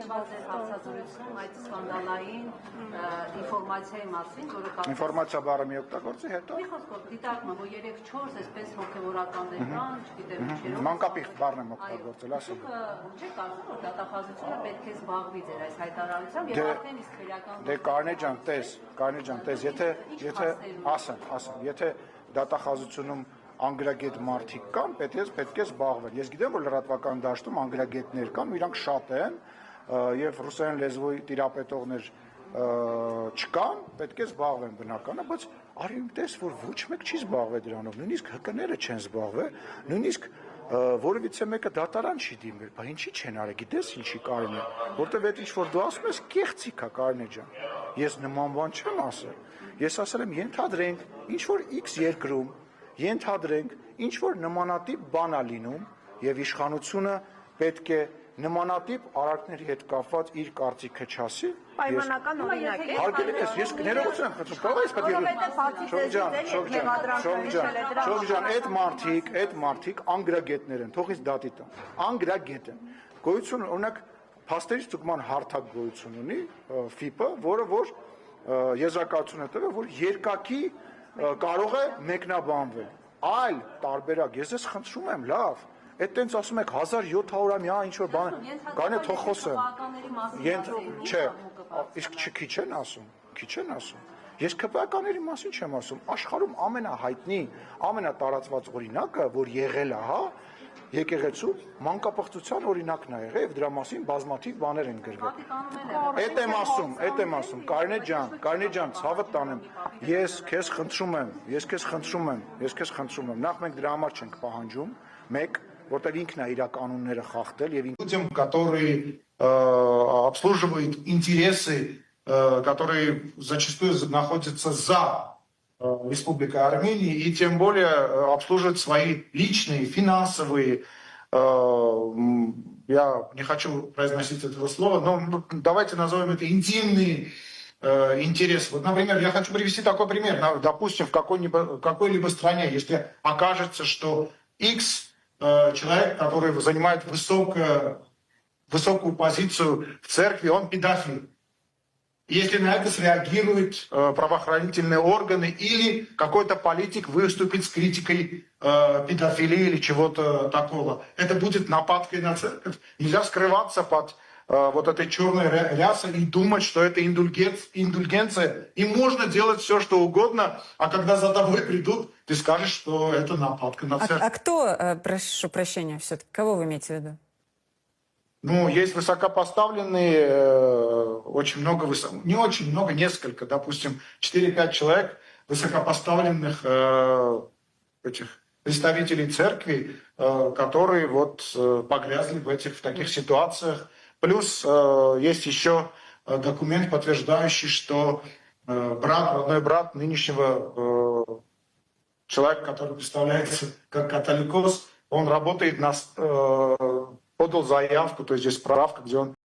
Հայտնված էր հարցազրույցում այդ սկանդալային ինֆորմացիայի մասին, որը ինֆորմացիա բառը մի օգտագործի հետո։ Մի խոսքով դիտարկում, որ 3-4 այսպես հոգևորականներ կան, չգիտեմ ինչերով։ Մանկապիղծ բառն եմ օգտագործել, ասեմ։ Չէ, կարծում որ դատախազությունը պետք է զբաղվի ձեր այս հայտարարությամբ եւ արդեն իսկ քրեական Դե Կարինե ջան, տես, եթե ասեմ, եթե դատախազությունում անգրագետ մարդիկ կան, պետք է զբաղվել։ Ես գիտեմ, որ լրատվական դաշտում անգրագետներ կան, իրանք շատ են, եւ ռուսերեն լեզվի տիրապետողներ չկան, պետք է զբաղվեն բնականը, բայց արի տես, որ ոչ մեկ չի զբաղվել դրանով, նույնիսկ ՀԿ-ները չեն զբաղվել, նույնիսկ որևիցե մեկը դատարան չի դիմել, բա ինչի չեն արել, գիտես ինչի Կարինե, որտեվ այդ ինչ որ դու ասում ես կեղծիք է Կարինե ջան։ Ես նման բան չեմ ասել։ Ես ասել եմ ենթադրենք, ինչ որ X երկրում ենթադրենք, ինչ որ նմանատիպ բան է լինում եւ իշխանությունը պետք է նմանատիպ արարքների հետ կապված իր կարծիքը չասի։ Պայմանական օրինակ է։ Հարգելի ես ներողություն եմ խնդրում, կարող ես պետք է այդ մարդիկ անգրագետներ են, թող ինձ դատի տան։ Անգրագետ են։ Գոյություն օրինակ փաստերի ստուգման հարթակ գոյություն ունի FIP-ը, որը որ եզրակացություն է տվել, որ երկակի կարող է մեկնաբանվել։ Այլ տարբերակ, ես ես խնդրում եմ, լավ, այդ տենց ասում եք 1700-ամյա ինչ որ բան, գանե թող խոսեմ։ Չէ, իսկ քիչ են ասում։ Ես ԿՊԱ-ականների մասին չեմ ասում, աշխարհում ամենահայտնի, ամենատարածված օրինակը, որ եղել է, հա, եկեղեցու մանկապղծության օրինակն է եղել եւ դրա մասին բազմաթիվ բաներ են գրվել։ Այդ եմ ասում, Կարինե ջան, ցավը տանեմ։ Ես քեզ խնդրում եմ, նախ մենք դրա համար չենք պահանջում, մեկ, որտեղ ինքն է իր կանոնները խախտել եւ людям, которые обслуживают интересы, которые зачастую находятся за Республикой Армения и тем более обслуживают свои личные, финансовые, я не хочу произносить этого слова, но давайте назовем это интимные интересы. Вот, например, я хочу привести такой пример. Допустим, в какой-либо стране, если окажется, что X человек, который занимает высокую позицию в церкви, он педофил. Если на это среагируют правоохранительные органы или какой-то политик выступит с критикой педофилии или чего-то такого, это будет нападкой на церковь. Нельзя скрываться под вот этой черной рясой и думать, что это индульгенция. И можно делать все, что угодно, а когда за тобой придут, ты скажешь, что это нападка на церковь. А кто, прошу прощения, все-таки, кого вы имеете в виду? Ну, есть высокопоставленные, очень много, не очень много, несколько, допустим, 4-5 человек высокопоставленных этих представителей церкви, которые вот погрязли в таких ситуациях. Плюс есть еще документ, подтверждающий, что родной брат нынешнего человека, который представляется как католикос, он работает подал заявку, то есть здесь справка, где он